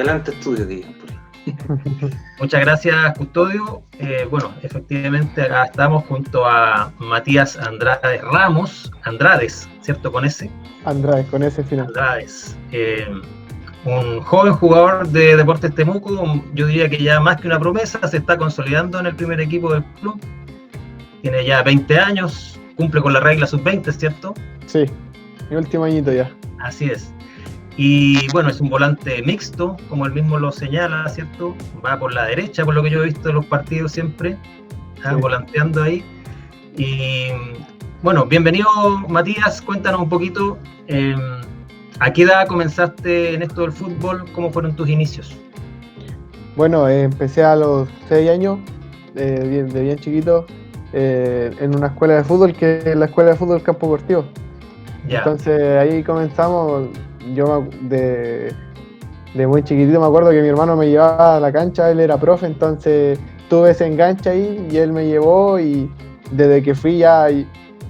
adelante estudio que digan por ahí. Muchas gracias, Custodio. Bueno, efectivamente acá estamos junto a Matías Andrades, ¿cierto? Con ese. Andrades, con ese final. Andrades. Un joven jugador de Deportes Temuco, yo diría que ya más que una promesa, se está consolidando en el primer equipo del club. Tiene ya 20 años, cumple con la regla sub-20, ¿cierto? Sí, mi último añito ya. Así es. Y bueno, es un volante mixto, como él mismo lo señala, ¿cierto? Va por la derecha, por lo que yo he visto en los partidos siempre, volanteando ahí. Y bueno, bienvenido Matías, cuéntanos un poquito, ¿a qué edad comenzaste en esto del fútbol? ¿Cómo fueron tus inicios? Bueno, empecé a los 6 años, de bien chiquito, en una escuela de fútbol, que es la escuela de fútbol Campo Deportivo. Ya. Entonces ahí comenzamos. Yo de muy chiquitito me acuerdo que mi hermano me llevaba a la cancha, él era profe, entonces tuve ese enganche ahí y él me llevó, y desde que fui ya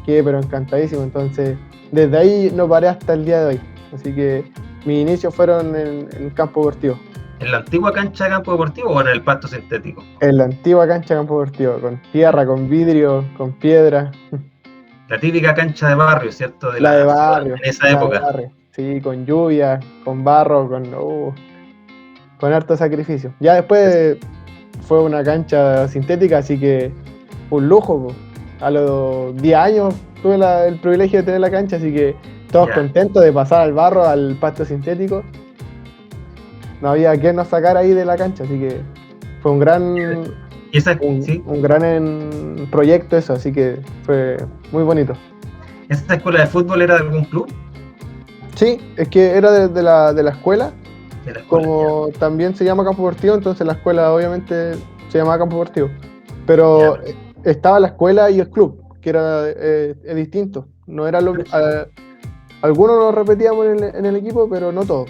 quedé pero encantadísimo. Entonces desde ahí no paré hasta el día de hoy, así que mis inicios fueron en el campo deportivo. ¿En la antigua cancha de campo deportivo o en el pasto sintético? En la antigua cancha de campo deportivo, con tierra, con vidrio, con piedra. La típica cancha de barrio, ¿cierto? La de barrio. En esa época. Sí, con lluvia, con barro, con harto sacrificio. Ya después fue una cancha sintética, así que un lujo, po. A los 10 años tuve el privilegio de tener la cancha, así que todos contentos de pasar al barro, al pasto sintético. No había quien nos sacara ahí de la cancha, así que fue un gran proyecto eso, así que fue muy bonito. ¿Esta escuela de fútbol era de algún club? Sí, es que era de la escuela. De la escuela, como también se llama campo deportivo, entonces la escuela obviamente se llamaba campo deportivo. Pero estaba la escuela y el club, que era distinto. No era algunos lo repetíamos en el equipo, pero no todos.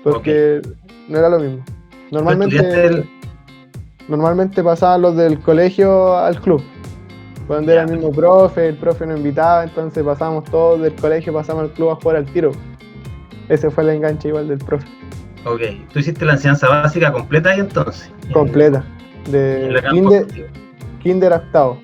Porque no era lo mismo. Normalmente pasaban los del colegio al club. Cuando era el mismo profe, el profe nos invitaba, entonces pasábamos todos del colegio, pasamos al club a jugar al tiro. Ese fue el enganche igual del profe. Ok, tú hiciste la enseñanza básica completa ahí entonces. Completa, de kinder a octavo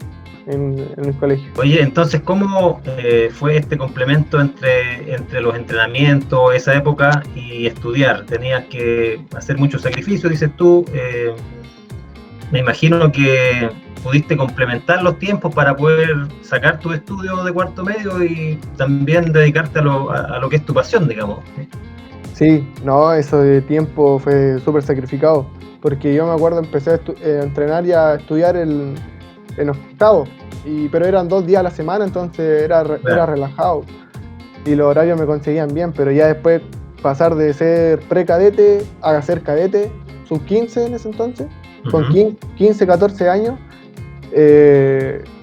en el colegio. Oye, entonces, ¿cómo fue este complemento entre los entrenamientos, esa época, y estudiar? Tenías que hacer muchos sacrificios, dices tú. Me imagino que pudiste complementar los tiempos para poder sacar tu estudio de cuarto medio y también dedicarte a lo que es tu pasión, digamos. Sí, no, eso de tiempo fue súper sacrificado, porque yo me acuerdo empecé a entrenar y a estudiar en octavo, pero eran 2 días a la semana, entonces era relajado y los horarios me conseguían bien, pero ya después pasar de ser pre-cadete a ser cadete, sub 15 en ese entonces, con 15, 14 años,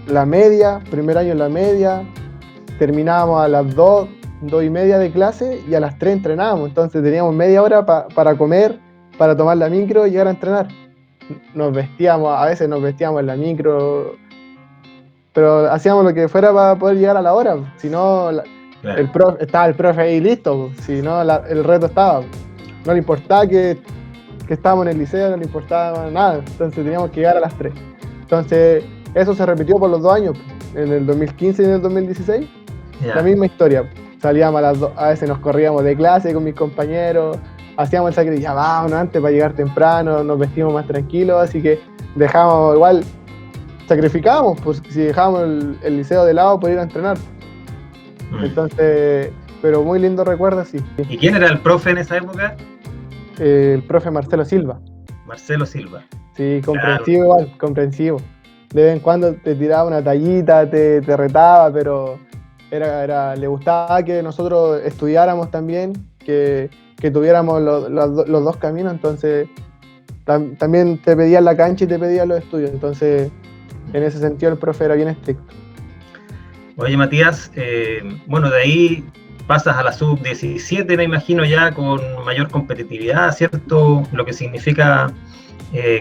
la media, primer año en la media, terminábamos a las 2:30 de clase y a las 3 entrenábamos, entonces teníamos media hora para comer, para tomar la micro y llegar a entrenar. A veces nos vestíamos en la micro, pero hacíamos lo que fuera para poder llegar a la hora, si no estaba el profe ahí listo, si no el reto estaba, no le importaba que estábamos en el liceo, no le importaba nada, entonces teníamos que llegar a las 3. Entonces eso se repitió por los 2 años, en el 2015 y en el 2016, la misma historia. Salíamos a las 2, a veces nos corríamos de clase con mis compañeros, hacíamos el sacrificio, ya vámonos antes para llegar temprano, nos vestimos más tranquilos, así que dejábamos igual, sacrificábamos, pues si dejábamos el liceo de lado por ir a entrenar. Entonces, pero muy lindo recuerdo, sí. ¿Y quién era el profe en esa época? El profe Marcelo Silva. Marcelo Silva. Sí, comprensivo igual, comprensivo. De vez en cuando te tiraba una tallita, te retaba, pero le gustaba que nosotros estudiáramos también, que tuviéramos los 2 caminos, entonces también te pedían la cancha y te pedían los estudios, entonces en ese sentido el profe era bien estricto. Oye Matías, bueno, de ahí pasas a la sub-17, me imagino ya con mayor competitividad, ¿cierto? Lo que significa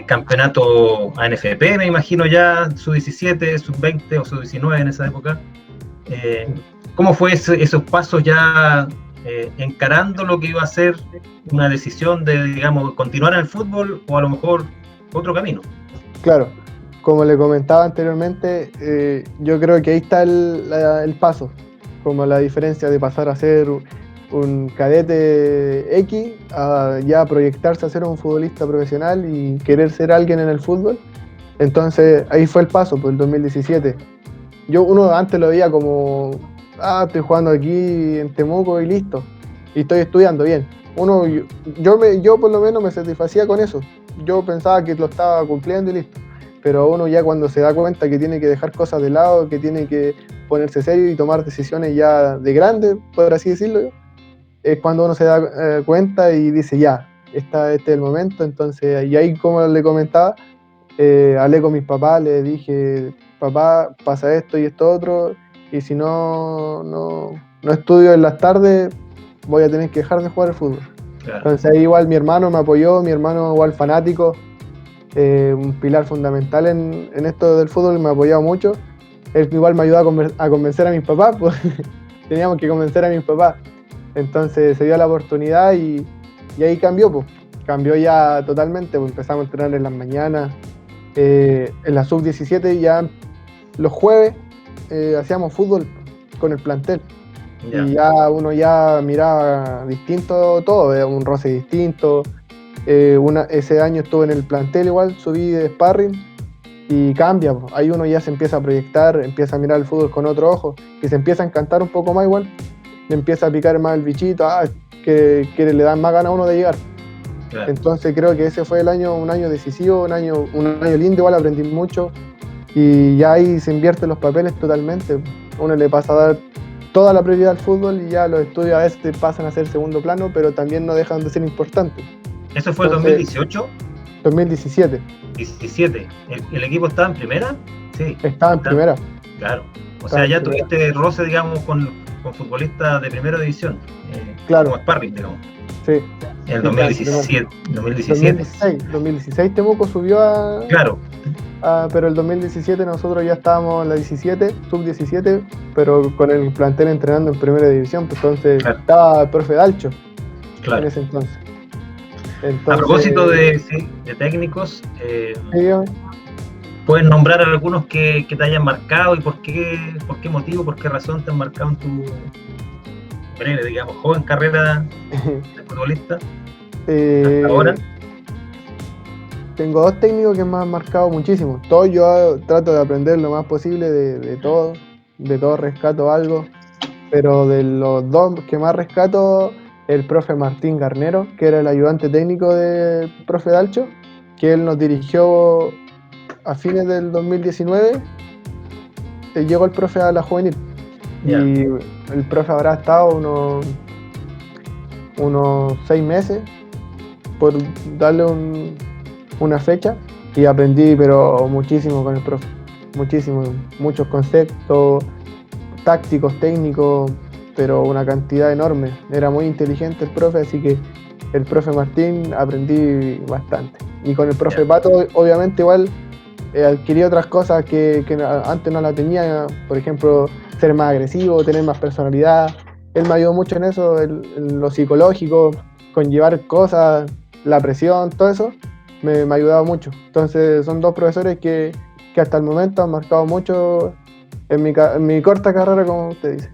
campeonato ANFP, me imagino ya, sub-17, sub-20 o sub-19 en esa época. ¿Cómo fue esos pasos ya encarando lo que iba a ser una decisión de, digamos, continuar en el fútbol o a lo mejor otro camino. Claro, como le comentaba anteriormente, yo creo que ahí está el paso, como la diferencia de pasar a ser un cadete X a ya proyectarse a ser un futbolista profesional y querer ser alguien en el fútbol. Entonces ahí fue el paso, pues el 2017. Uno antes lo veía como, estoy jugando aquí en Temuco y listo, y estoy estudiando bien. Yo por lo menos me satisfacía con eso. Yo pensaba que lo estaba cumpliendo y listo. Pero uno ya cuando se da cuenta que tiene que dejar cosas de lado, que tiene que ponerse serio y tomar decisiones ya de grande, por así decirlo, es cuando uno se da cuenta y dice ya, este es el momento. Entonces, y ahí como le comentaba, hablé con mis papás, les dije, papá, pasa esto y esto otro, y si no estudio en las tardes, voy a tener que dejar de jugar al fútbol. Claro. Entonces ahí igual mi hermano me apoyó, mi hermano igual fanático, un pilar fundamental en esto del fútbol, me ha apoyado mucho. Él igual me ayudó a convencer a mis papás, pues teníamos que convencer a mis papás. Entonces se dio la oportunidad y ahí cambió, pues. Cambió ya totalmente, pues empezamos a entrenar en las mañanas. En la sub-17 ya los jueves hacíamos fútbol con el plantel. Yeah. Y ya uno ya miraba distinto todo, un roce distinto. Ese año estuve en el plantel igual, subí de sparring y cambia, pues. Ahí uno ya se empieza a proyectar, empieza a mirar el fútbol con otro ojo y se empieza a encantar un poco más igual. Le empieza a picar más el bichito, que le dan más ganas a uno de llegar. Claro. Entonces creo que ese fue un año decisivo, un año lindo, igual aprendí mucho y ya ahí se invierten los papeles totalmente. Uno le pasa a dar toda la prioridad al fútbol y ya los estudios a veces pasan a ser segundo plano, pero también no dejan de ser importantes. ¿Eso fue el 2018? 2017. 17. ¿El equipo estaba en primera? Sí. Estaba en primera. Claro. O sea, ya tuviste roce, digamos, con futbolistas de primera división. Claro. Como sparring, digamos. Sí. En el 2017. 2016 Temuco subió a... Claro. Pero el 2017 nosotros ya estábamos en la 17, sub-17, pero con el plantel entrenando en primera división, pues entonces claro. Estaba el profe Dalcho. Claro. En ese entonces. A propósito de técnicos, ¿puedes nombrar algunos que te hayan marcado y por qué motivo, por qué razón te han marcado en tu breve, digamos, joven carrera de futbolista hasta ahora? Tengo dos técnicos que me han marcado muchísimo. Todos yo trato de aprender lo más posible de todo rescato algo, pero de los dos que más rescato, el profe Martín Garnero, que era el ayudante técnico del profe Dalcho, que él nos dirigió a fines del 2019, llegó el profe a la juvenil. Yeah. Y el profe habrá estado unos 6 meses, por darle una fecha, y aprendí pero muchísimo con el profe, muchos conceptos tácticos, técnicos, pero una cantidad enorme. Era muy inteligente el profe, así que el profe Martín aprendí bastante. Y con el profe Pato, obviamente igual adquirí otras cosas que antes no la tenía, por ejemplo, ser más agresivo, tener más personalidad. Él me ayudó mucho en eso, en lo psicológico, con llevar cosas, la presión, todo eso, me ha ayudado mucho. Entonces son dos profesores que hasta el momento han marcado mucho en mi corta carrera, como usted dice.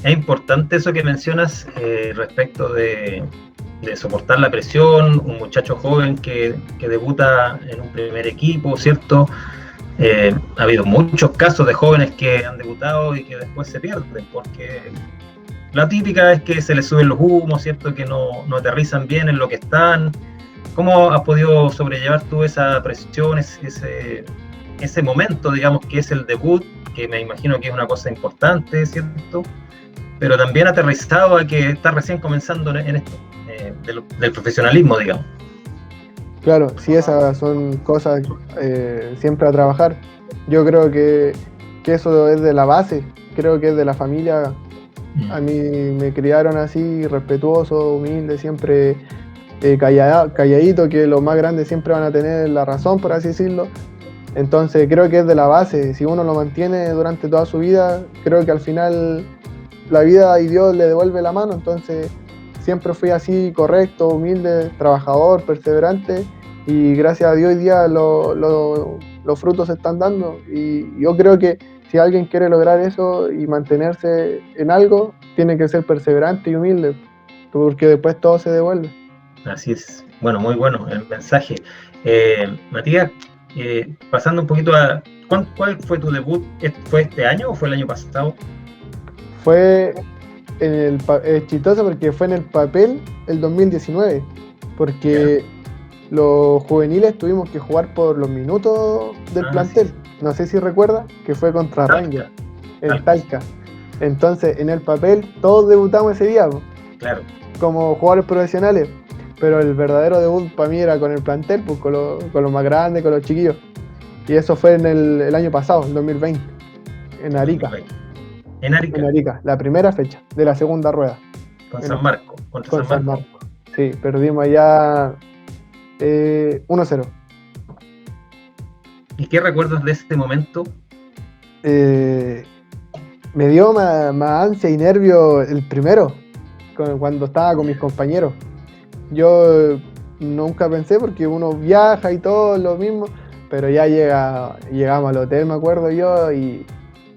Es importante eso que mencionas respecto de soportar la presión, un muchacho joven que debuta en un primer equipo, ¿cierto? Ha habido muchos casos de jóvenes que han debutado y que después se pierden, porque la típica es que se les suben los humos, ¿cierto? Que no aterrizan bien en lo que están. ¿Cómo has podido sobrellevar tú esa presión, ese momento, digamos, que es el debut, que me imagino que es una cosa importante, ¿cierto? Pero también aterrizado a que estás recién comenzando en esto, del profesionalismo, digamos. Claro, sí, esas son cosas siempre a trabajar. Yo creo que eso es de la base, creo que es de la familia. A mí me criaron así, respetuoso, humilde, siempre calladito, que los más grandes siempre van a tener la razón, por así decirlo. Entonces creo que es de la base. Si uno lo mantiene durante toda su vida, creo que al final la vida y Dios le devuelve la mano, entonces siempre fui así, correcto, humilde, trabajador, perseverante, y gracias a Dios hoy día los frutos se están dando, y yo creo que si alguien quiere lograr eso y mantenerse en algo, tiene que ser perseverante y humilde, porque después todo se devuelve. Así es. Bueno, muy bueno el mensaje. Matías, pasando un poquito a... ¿Cuál fue tu debut? ¿Fue este año o fue el año pasado? Fue es chistoso porque fue en el papel el 2019, porque los juveniles tuvimos que jugar por los minutos del plantel. Sí. No sé si recuerdas que fue contra Rangers, en Talca. Entonces, en el papel todos debutamos ese día, claro, como jugadores profesionales, pero el verdadero debut para mí era con el plantel, pues, con los más grandes, con los chiquillos. Y eso fue en el año pasado, el 2020, en Arica. 2020. En Arica. En Arica, la primera fecha de la segunda rueda. Con San Marco, contra San Marco. Sí, perdimos allá 1-0. ¿Y qué recuerdas de este momento? Me dio más ansia y nervio el primero, cuando estaba con mis compañeros. Yo nunca pensé, porque uno viaja y todo lo mismo, pero ya llegamos al hotel, me acuerdo yo, y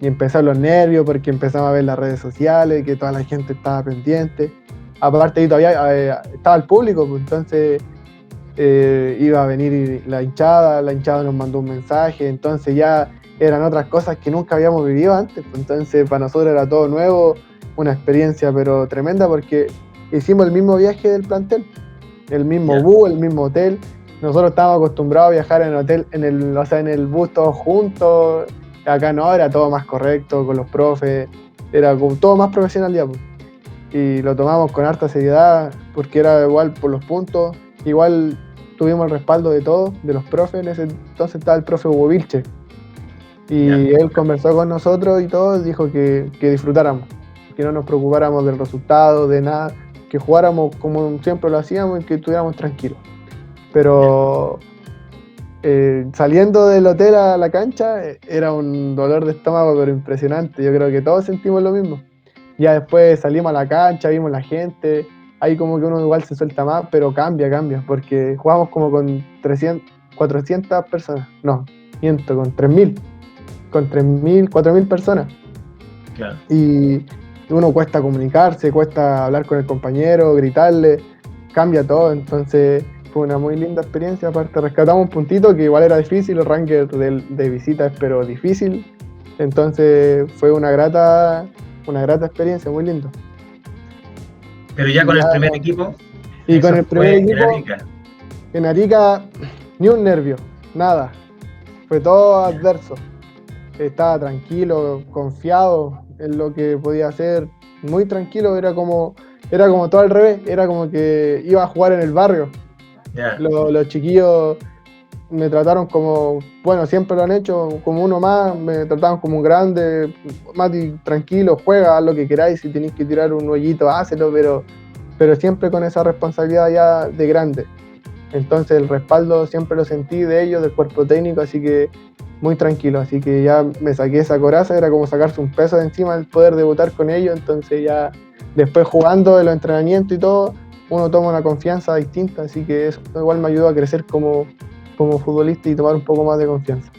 empezaron los nervios porque empezamos a ver las redes sociales, que toda la gente estaba pendiente. Aparte, y todavía estaba el público, pues, entonces iba a venir la hinchada nos mandó un mensaje, entonces ya eran otras cosas que nunca habíamos vivido antes, pues, entonces para nosotros era todo nuevo, una experiencia pero tremenda, porque hicimos el mismo viaje del plantel, el mismo bus, el mismo hotel. Nosotros estábamos acostumbrados a viajar en el hotel, en el bus todos juntos. Acá no, era todo más correcto, con los profes, era como todo más profesional ya, pues. Y lo tomamos con harta seriedad, porque era igual por los puntos, igual tuvimos el respaldo de todos, de los profes. En ese entonces estaba el profe Hugo Vilche, y él conversó con nosotros y todo, dijo que disfrutáramos, que no nos preocupáramos del resultado, de nada, que jugáramos como siempre lo hacíamos y que estuviéramos tranquilos. Pero saliendo del hotel a la cancha era un dolor de estómago pero impresionante. Yo creo que todos sentimos lo mismo. Ya después salimos a la cancha, vimos la gente, ahí como que uno igual se suelta más, pero cambia, porque jugamos como con 400 personas, no, miento, con 4.000 personas. Claro. Y uno cuesta comunicarse, cuesta hablar con el compañero, gritarle, cambia todo, entonces fue una muy linda experiencia. Aparte rescatamos un puntito que igual era difícil, el ranking de visita es pero difícil, entonces fue una grata experiencia, muy lindo. Pero ya con el primer equipo. Y con el primer equipo en Arica ni un nervio, nada, fue todo adverso. Estaba tranquilo, confiado en lo que podía hacer, muy tranquilo, era como todo al revés, era como que iba a jugar en el barrio. Los chiquillos me trataron como, bueno, siempre lo han hecho, como uno más, me trataban como un grande. Mati, tranquilo, juega, haz lo que queráis, si tenéis que tirar un hoyito, hácelo, pero siempre con esa responsabilidad ya de grande. Entonces el respaldo siempre lo sentí de ellos, del cuerpo técnico, así que muy tranquilo, así que ya me saqué esa coraza, era como sacarse un peso de encima el poder debutar con ellos. Entonces ya después jugando de los entrenamientos y todo, uno toma una confianza distinta, así que eso igual me ayudó a crecer como futbolista y tomar un poco más de confianza.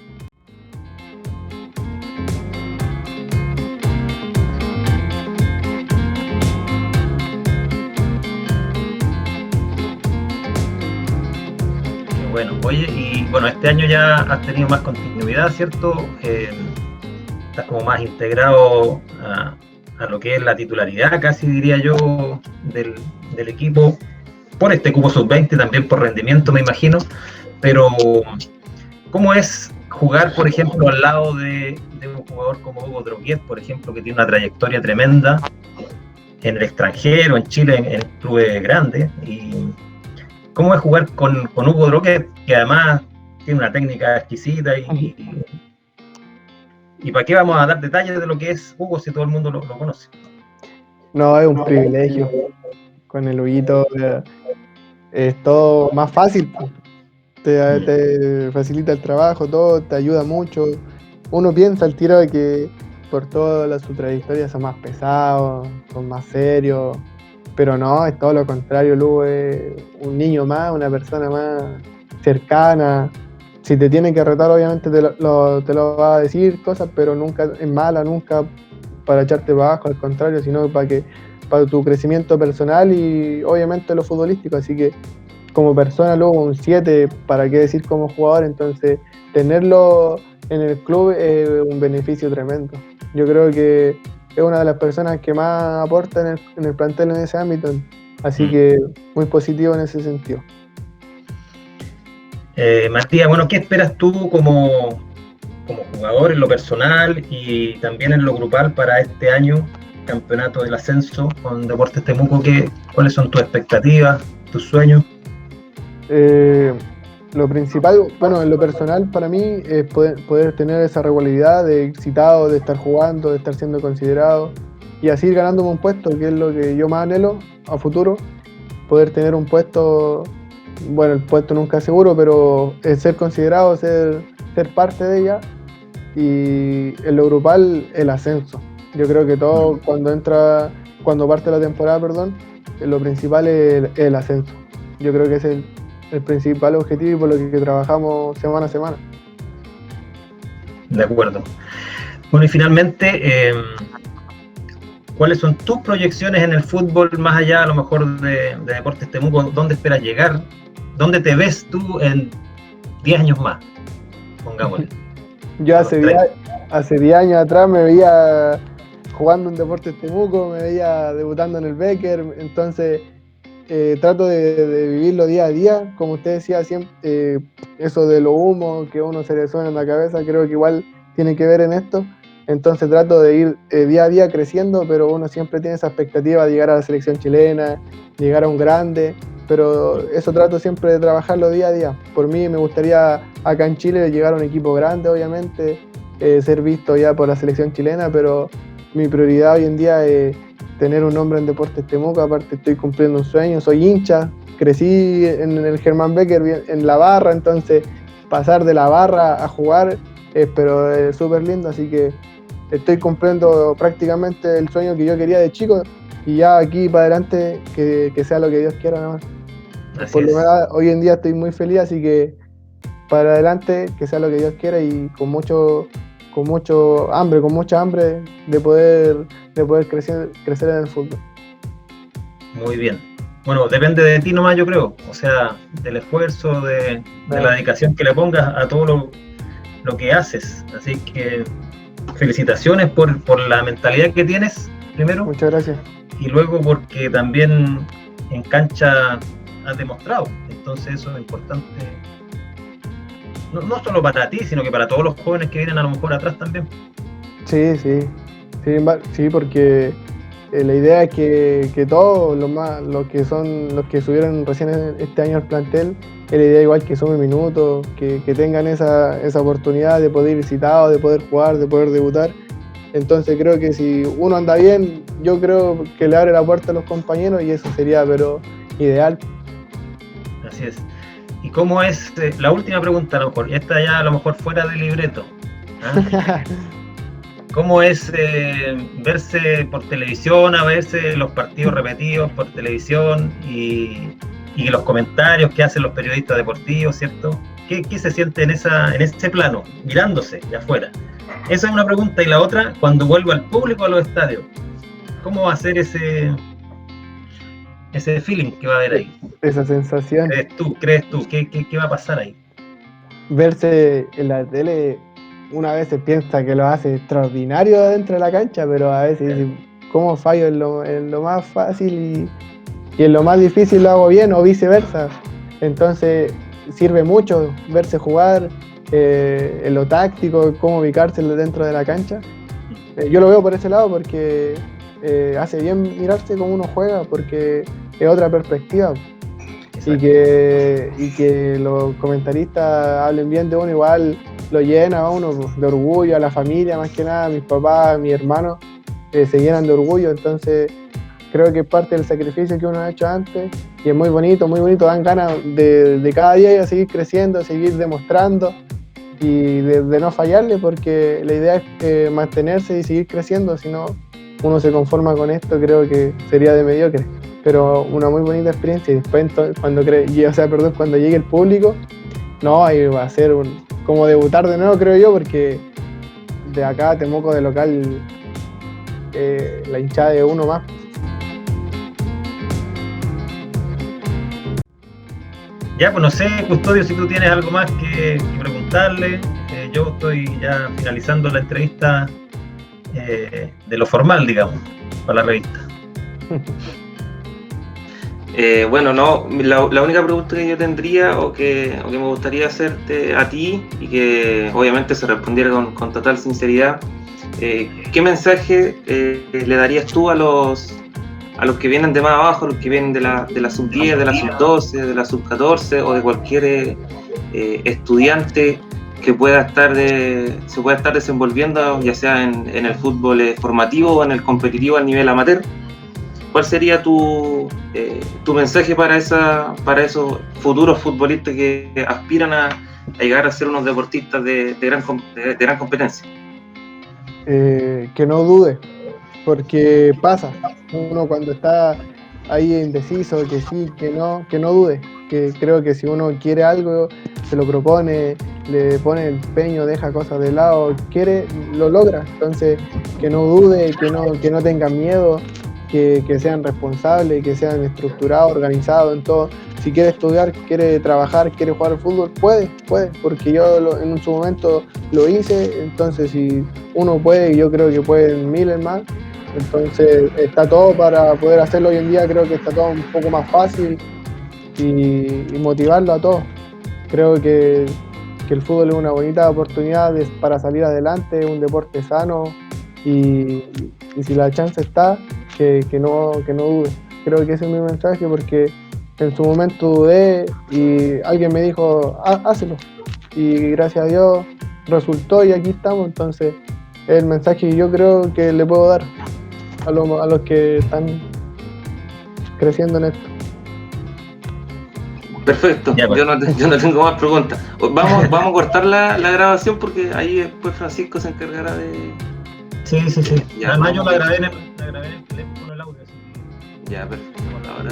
Bueno, oye, y bueno, este año ya has tenido más continuidad, ¿cierto? Estás como más integrado a lo que es la titularidad, casi diría yo, del equipo, por este cupo sub-20, también por rendimiento, me imagino. Pero, ¿cómo es jugar, por ejemplo, al lado de un jugador como Hugo Droguet, por ejemplo, que tiene una trayectoria tremenda en el extranjero, en Chile, en clubes grandes? Y ¿cómo es jugar con Hugo Droguet, que además tiene una técnica exquisita? ¿Y para qué vamos a dar detalles de lo que es Hugo si todo el mundo lo conoce? No, es un privilegio. Con el Huguito es todo más fácil. Te facilita el trabajo, todo, te ayuda mucho. Uno piensa al tiro de que por toda su trayectoria son más pesados, son más serios, pero no, es todo lo contrario. Lugo es un niño más, una persona más cercana. Si te tiene que retar, obviamente te lo va a decir cosas, pero nunca es mala, nunca para echarte para abajo, al contrario, sino para tu crecimiento personal y obviamente lo futbolístico. Así que como persona, luego un 7, para qué decir como jugador. Entonces tenerlo en el club es un beneficio tremendo. Yo creo que es una de las personas que más aporta en el plantel en ese ámbito, así que muy positivo en ese sentido. Matías, bueno, ¿qué esperas tú como jugador en lo personal y también en lo grupal para este año, campeonato del ascenso con Deportes Temuco? ¿Cuáles son tus expectativas, tus sueños? Lo principal, bueno, en lo personal para mí es poder tener esa regularidad de ir citado, de estar jugando, de estar siendo considerado y así ir ganándome un puesto, que es lo que yo más anhelo a futuro, poder tener un puesto, bueno, el puesto nunca es seguro, pero es ser considerado, ser parte de ella. Y en lo grupal, el ascenso. Yo creo que todo cuando parte la temporada, lo principal es el ascenso. Yo creo que es el principal objetivo y por lo que trabajamos semana a semana. De acuerdo. Bueno, y finalmente, ¿cuáles son tus proyecciones en el fútbol, más allá a lo mejor de Deportes Temuco? ¿Dónde esperas llegar? ¿Dónde te ves tú en 10 años más? Pongámosle. Yo hace 10 años atrás me veía jugando en Deportes Temuco, me veía debutando en el Becker, entonces trato de vivirlo día a día. Como usted decía, siempre, eso de lo humo que uno se le suena en la cabeza, creo que igual tiene que ver en esto. Entonces trato de ir día a día creciendo, pero uno siempre tiene esa expectativa de llegar a la selección chilena, llegar a un grande, pero eso trato siempre de trabajarlo día a día. Por mí me gustaría acá en Chile llegar a un equipo grande, obviamente, ser visto ya por la selección chilena, pero mi prioridad hoy en día es tener un nombre en Deportes Temuco. Aparte estoy cumpliendo un sueño, soy hincha, crecí en el Germán Becker en la barra, entonces pasar de la barra a jugar pero es súper lindo, así que estoy cumpliendo prácticamente el sueño que yo quería de chico y ya aquí para adelante que sea lo que Dios quiera nada más. Por lo menos hoy en día estoy muy feliz, así que para adelante que sea lo que Dios quiera y con mucha hambre de poder crecer en el fútbol. Muy bien. Bueno, depende de ti nomás, yo creo. O sea, del esfuerzo, de la dedicación que le pongas a todo lo que haces. Así que felicitaciones por la mentalidad que tienes, primero. Muchas gracias. Y luego porque también en cancha has demostrado. Entonces eso es importante. No solo para ti, sino que para todos los jóvenes que vienen a lo mejor atrás también. Sí, porque la idea es que todos los que subieron recién este año al plantel, es la idea igual que sumen minutos, que tengan esa oportunidad de poder ir citado, de poder jugar, de poder debutar. Entonces creo que si uno anda bien, yo creo que le abre la puerta a los compañeros y eso sería pero ideal. Así es. ¿Y cómo es, la última pregunta a lo mejor, esta ya a lo mejor fuera del libreto, ¿eh? ¿Cómo es verse por televisión, a verse los partidos repetidos por televisión y los comentarios que hacen los periodistas deportivos, ¿cierto? ¿Qué se siente en ese plano, mirándose de afuera? Esa es una pregunta. Y la otra, cuando vuelva al público a los estadios, ¿cómo va a ser ese feeling que va a haber ahí? Esa sensación. ¿Crees tú? ¿Qué va a pasar ahí? Verse en la tele, una vez se piensa que lo hace extraordinario dentro de la cancha, pero a veces dice, ¿cómo fallo en lo más fácil y en lo más difícil lo hago bien o viceversa? Entonces sirve mucho verse jugar, en lo táctico, cómo ubicarse dentro de la cancha. Yo lo veo por ese lado porque hace bien mirarse cómo uno juega, porque es otra perspectiva. Y que los comentaristas hablen bien de uno, igual lo llena a uno de orgullo, a la familia más que nada, mis papás, mis hermanos se llenan de orgullo. Entonces creo que es parte del sacrificio que uno ha hecho antes y es muy bonito, dan ganas de cada día seguir creciendo, seguir demostrando y de no fallarle, porque la idea es mantenerse y seguir creciendo. Si no, uno se conforma con esto, creo que sería de mediocre. Pero una muy bonita experiencia, y después cuando cuando llegue el público, no, ahí va a ser como debutar de nuevo, creo yo, porque de acá a Temuco de local la hinchada de uno más. Ya, pues no sé, Custodio, si tú tienes algo más que preguntarle. Yo estoy ya finalizando la entrevista de lo formal, digamos, para la revista. Bueno, no, la única pregunta que yo tendría o que me gustaría hacerte a ti, y que obviamente se respondiera con total sinceridad, ¿qué mensaje le darías tú a los que vienen de más abajo, a los que vienen de la sub-10, de la sub-12, de la sub-14 o de cualquier estudiante que se pueda estar desenvolviendo, ya sea en el fútbol formativo o en el competitivo al nivel amateur? ¿Cuál sería tu mensaje para esos futuros futbolistas que aspiran a llegar a ser unos deportistas de gran competencia? Que no dude, porque pasa. Uno cuando está ahí indeciso, que sí, que no dude. Que creo que si uno quiere algo, se lo propone, le pone el empeño, deja cosas de lado, quiere, lo logra. Entonces, que no dude, que no tengan miedo, que sean responsables, que sean estructurados, organizados en todo. Si quiere estudiar, quiere trabajar, quiere jugar al fútbol, puede, porque yo en su momento lo hice. Entonces, si uno puede, yo creo que pueden miles más. Entonces está todo para poder hacerlo hoy en día. Creo que está todo un poco más fácil, y motivarlo a todos. Creo que el fútbol es una bonita oportunidad para salir adelante, es un deporte sano, y si la chance está, que no dude. Creo que ese es mi mensaje, porque en su momento dudé y alguien me dijo, hácelo, y gracias a Dios resultó y aquí estamos. Entonces es el mensaje que yo creo que le puedo dar a los que están creciendo en esto. Perfecto, Ya, pues. yo no tengo más preguntas. Vamos a cortar la grabación, porque ahí después Francisco se encargará de... Sí. Ya, Además, yo la grabé en el teléfono, el audio. Así que... Ya, perfecto. Ahora